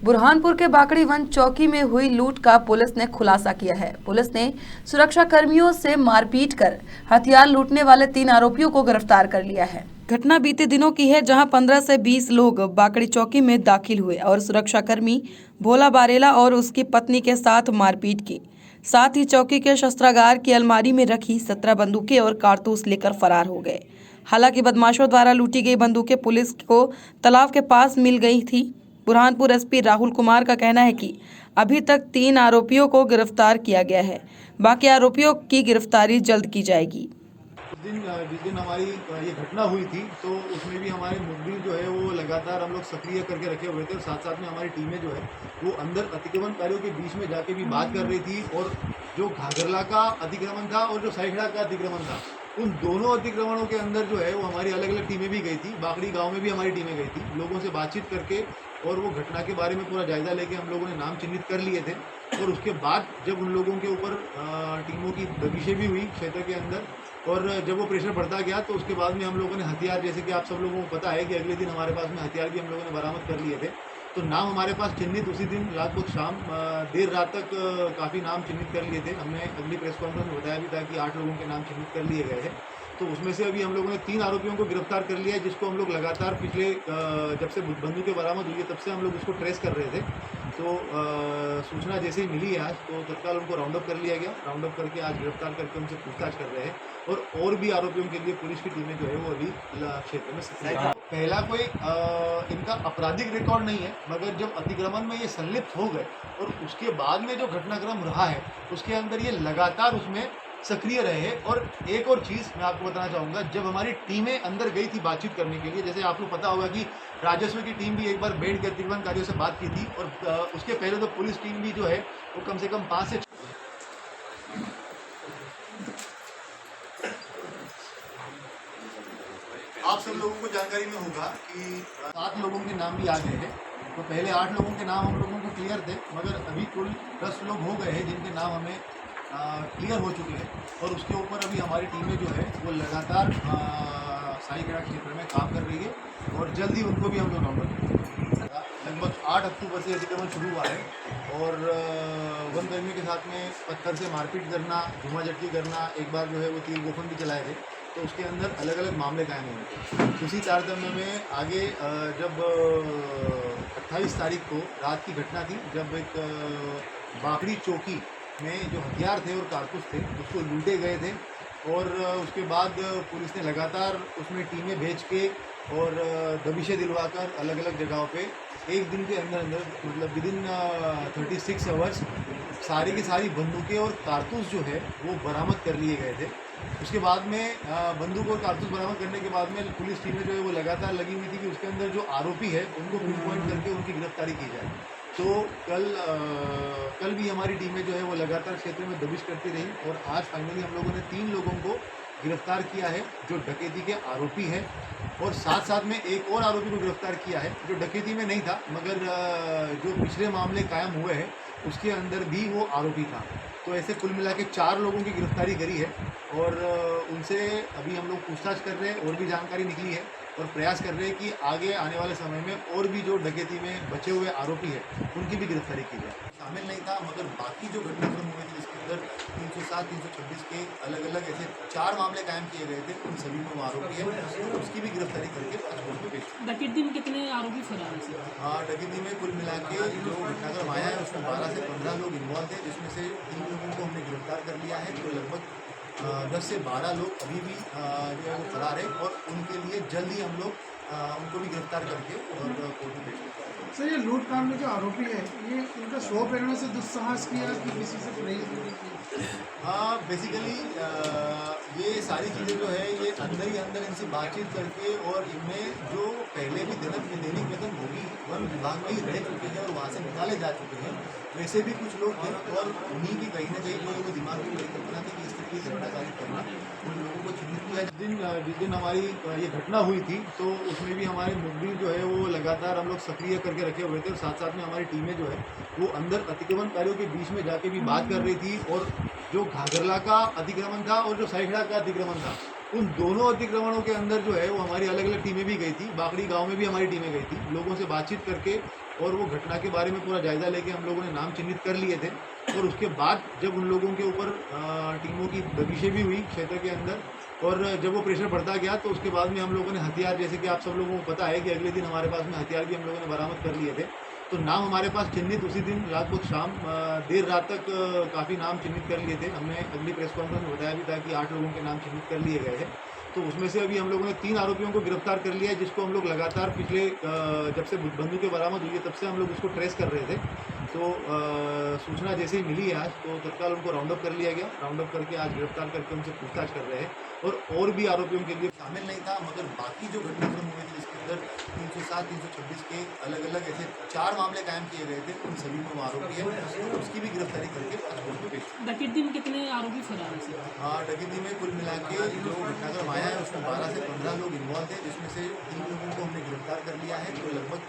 बुरहानपुर के बाकड़ी वन चौकी में हुई लूट का पुलिस ने खुलासा किया है। पुलिस ने सुरक्षा कर्मियों से मारपीट कर हथियार लूटने वाले 3 आरोपियों को गिरफ्तार कर लिया है। घटना बीते दिनों की है, जहां 15 से 20 लोग बाकड़ी चौकी में दाखिल हुए और सुरक्षा कर्मी भोला बारेला और उसकी पत्नी के साथ मारपीट की। साथ ही चौकी के शस्त्रागार की अलमारी में रखी 17 बंदूकें और कारतूस लेकर फरार हो गए। हालांकि बदमाशों द्वारा लूटी गई बंदूकें पुलिस को तालाब के पास मिल गई थी। बुरहानपुर एसपी राहुल कुमार का कहना है कि अभी तक 3 आरोपियों को गिरफ्तार किया गया है। बाकी आरोपियों की गिरफ्तारी जल्द की जाएगी। जिस दिन हमारी ये घटना हुई थी तो उसमें भी हमारे मुखबिर जो है वो लगातार हम लोग सक्रिय करके रखे हुए थे और साथ साथ में हमारी टीमें जो है वो अंदर अतिक्रमणकारियों के बीच में जाके भी बात कर रही थी। और जो घाघरला का अतिक्रमण था और जो साइखड़ा का अतिक्रमण था, उन दोनों अतिक्रमणों के अंदर जो है वो हमारी अलग अलग टीमें भी गई थी। बाकड़ी गांव में भी हमारी टीमें गई थी, लोगों से बातचीत करके और वो घटना के बारे में पूरा जायजा लेके हम लोगों ने नाम चिन्हित कर लिए थे। और उसके बाद जब उन लोगों के ऊपर टीमों की दबिशें भी हुई क्षेत्र के अंदर और जब वो प्रेशर बढ़ता गया तो उसके बाद में हम लोगों ने हथियार, जैसे कि आप सब लोगों को पता है कि अगले दिन हमारे पास में हथियार भी हम लोगों ने बरामद कर लिए थे। तो नाम हमारे पास चिन्हित उसी दिन लगभग शाम देर रात तक काफ़ी नाम चिन्हित कर लिए थे। हमने अगली प्रेस कॉन्फ्रेंस में बताया भी था कि 8 लोगों के नाम चिन्हित कर लिए गए हैं। तो उसमें से अभी हम लोगों ने 3 आरोपियों को गिरफ्तार कर लिया है, जिसको हम लोग लगातार पिछले जब से बंदूकें बरामद हुई है तब से हम लोग उसको ट्रेस कर रहे थे। तो सूचना जैसे ही मिली है आज तो तत्काल उनको राउंड अप कर लिया गया। राउंड अप करके आज गिरफ्तार करके उनसे पूछताछ कर रहे हैं और भी आरोपियों के लिए पुलिस की टीमें जो है वो अभी क्षेत्र में सक्रिय है। पहला कोई इनका आपराधिक रिकॉर्ड नहीं है, मगर जब अतिक्रमण में ये संलिप्त हो गए और उसके बाद में जो घटनाक्रम रहा है उसके अंदर ये लगातार उसमें सक्रिय रहे। और एक और चीज़ मैं आपको बताना चाहूँगा, जब हमारी टीमें अंदर गई थी बातचीत करने के लिए, जैसे आपको पता होगा कि राजस्व की टीम भी एक बार बैठ के अतिक्रमणकारियों से बात की थी और उसके पहले तो पुलिस टीम भी जो है वो कम से कम 5 से आप सब लोगों को जानकारी में होगा कि 7 लोगों के नाम भी आ गए हैं। तो पहले 8 लोगों के नाम हम लोगों को क्लियर थे, मगर अभी कुल 10 लोग हो गए हैं जिनके नाम हमें क्लियर हो चुके हैं। और उसके ऊपर अभी हमारी टीमें जो है वो लगातार साईखेड़ा क्षेत्र में काम कर रही है और जल्दी उनको भी हम लोग राउंड अप करेंगे। लगभग 8 अक्टूबर से अतिक्रमण शुरू हुआ है और वन कर्मियों के साथ में पत्थर से मारपीट करना, धुआंझटकी करना, एक बार जो है वो तीर गोफन भी चलाए थे। तो उसके अंदर अलग अलग मामले कायम हुए थे। उसी तारतम्य में आगे जब 28 तारीख को रात की घटना थी, जब एक बाकड़ी चौकी में जो हथियार थे और कारतूस थे उसको लूटे गए थे। और उसके बाद पुलिस ने लगातार उसमें टीमें भेज के और दबिशें दिलवाकर अलग अलग जगहों पे एक दिन के अंदर अंदर मतलब विदिन 36 आवर्स सारी की सारी बंदूकें और कारतूस जो है वो बरामद कर लिए गए थे। उसके बाद में बंदूक और कारतूस बरामद करने के बाद में पुलिस टीमें जो है वो लगातार लगी हुई थी कि उसके अंदर जो आरोपी है उनको पिन पॉइंट करके उनकी गिरफ्तारी की जाए। तो कल भी हमारी टीमें जो है वो लगातार क्षेत्र में दबिश करती रही और आज फाइनली हम लोगों ने 3 लोगों को गिरफ्तार किया है जो डकैती के आरोपी है। और साथ साथ में एक और आरोपी को गिरफ्तार किया है जो डकैती में नहीं था, मगर जो पिछले मामले कायम हुए हैं उसके अंदर भी वो आरोपी था। तो ऐसे कुल मिला के 4 लोगों की गिरफ्तारी करी है और उनसे अभी हम लोग पूछताछ कर रहे हैं और भी जानकारी निकली है और प्रयास कर रहे हैं कि आगे आने वाले समय में और भी जो डकैती में बचे हुए आरोपी है उनकी भी गिरफ्तारी की जाए। शामिल नहीं था, मगर बाकी जो घटनाक्रम हुए थे जिसके अंदर 307, 326 के अलग अलग ऐसे 4 मामले कायम किए गए थे, उन सभी में वो आरोपी है, उसकी भी गिरफ्तारी करके आज कोर्ट में पेश। डकैती में कितने आरोपी फरार हैं? हाँ, डकैती में कुल मिला के जो घटनाक्रम आया है उसमें 12 से 15 लोग इन्वॉल्व थे, जिसमें से 3 लोगों को हमने गिरफ्तार कर लिया है। तो लगभग 10 से 12 लोग अभी भी जो है वो फरार है और उनके लिए जल्द ही हम लोग उनको भी गिरफ्तार करके और कोर्ट में पेश करते हैं। सर, ये लूट कांड में जो आरोपी है ये इनका स्व प्रेरणा से दुस्साहस किया कि किसी से प्रेरित की? हाँ, बेसिकली ये सारी चीज़ें जो है ये अंदर ही अंदर इनसे बातचीत करके और इनमें जो पहले भी दैनिक वेतन भोगी वन विभाग में ही रह चुके हैं और वहाँ से निकाले जा चुके हैं, वैसे भी कुछ लोग थे और उन्हीं की कहीं ना कहीं जो वो दिमाग की परिकल्पना थी कि इस तरह की घटनाकारी करना, उन लोगों को चिन्हित किया। जिस दिन हमारी ये घटना हुई थी तो उसमें भी हमारे मुखबिर जो है वो लगातार हम लोग सक्रिय करके रखे हुए थे और साथ साथ में हमारी टीमें जो है वो अंदर अतिक्रमणकारियों के बीच में जाके भी बात कर रही थी। और जो घाघरला का अतिक्रमण था और जो साईखड़ा का अतिक्रमण था, उन दोनों अतिक्रमणों के अंदर जो है वो हमारी अलग अलग टीमें भी गई थी। बाकड़ी गांव में भी हमारी टीमें गई थी, लोगों से बातचीत करके और वो घटना के बारे में पूरा जायज़ा लेके हम लोगों ने नाम चिन्हित कर लिए थे। और उसके बाद जब उन लोगों के ऊपर टीमों की दबिशें भी हुई क्षेत्र के अंदर, और जब वो प्रेशर बढ़ता गया तो उसके बाद में हम लोगों ने हथियार, जैसे कि आप सब लोगों को पता है कि अगले दिन हमारे पास में हथियार भी हम लोगों ने बरामद कर लिए थे। तो नाम हमारे पास चिन्हित उसी दिन लगभग शाम देर रात तक काफ़ी नाम चिन्हित कर लिए थे। हमने अगली प्रेस कॉन्फ्रेंस में बताया भी था कि 8 लोगों के नाम चिन्हित कर लिए गए हैं। तो उसमें से अभी हम लोगों ने 3 आरोपियों को गिरफ्तार कर लिया है, जिसको हम लोग लगातार पिछले जब से बंदूकें बरामद हुई है तब से हम लोग उसको ट्रेस कर रहे थे। तो सूचना जैसे ही मिली है आज, तो तत्काल उनको राउंड अप कर लिया गया। राउंड अप करके आज गिरफ्तार करके उनसे पूछताछ कर रहे हैं। और भी आरोपियों के लिए शामिल नहीं था, मगर बाकी जो घटनाक्रम हुए थे जिसके अंदर 307, 326 के अलग अलग ऐसे 4 मामले कायम किए गए थे, उन सभी में वो आरोपी है। उसकी भी गिरफ्तारी करके आज कोर्ट में पेश किया। डकैती में कितने आरोपी फरार हैं सर? डकैती में कुल मिला के जो घटनाक्रम आया है उसमें 12 से 15 लोग इन्वॉल्व थे, जिसमें से 3 लोगों को हमने गिरफ्तार कर लिया है। तो लगभग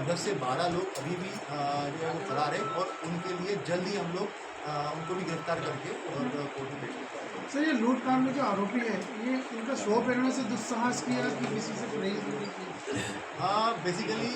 10 से 12 लोग अभी भी जो है वो फरार है, और उनके लिए जल्द ही हम लोग उनको भी गिरफ्तार करके और कोर्ट में पेश करेंगे। सर, ये लूट कांड में जो आरोपी है, ये इनका स्व प्रेरणा से दुस्साहस किया कि किसी से प्रेरित की? बेसिकली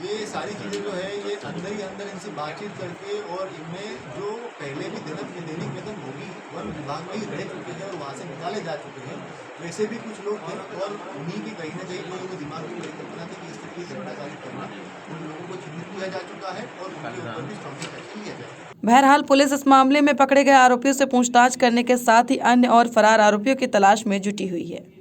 ये सारी चीज़ें जो है ये अंदर ही अंदर इनसे बातचीत करके, और इनमें जो पहले भी दैनिक वेतन भोगी वन विभाग में ही रह चुके हैं और वहाँ से निकाले जा चुके हैं, वैसे भी कुछ लोग थे, और उन्हीं की कहीं ना कहीं लोगों को दिमाग में परिकल्पना थी कि इस तरह की घटनाकारी करना। उन लोगों को चिन्हित किया जा चुका है और उनके ऊपर भी स्ट्रॉन्ग एक्शन लिया जाएगा। बहरहाल पुलिस इस मामले में पकड़े गए आरोपियों से पूछताछ करने के साथ ही अन्य और फरार आरोपियों की तलाश में जुटी हुई है।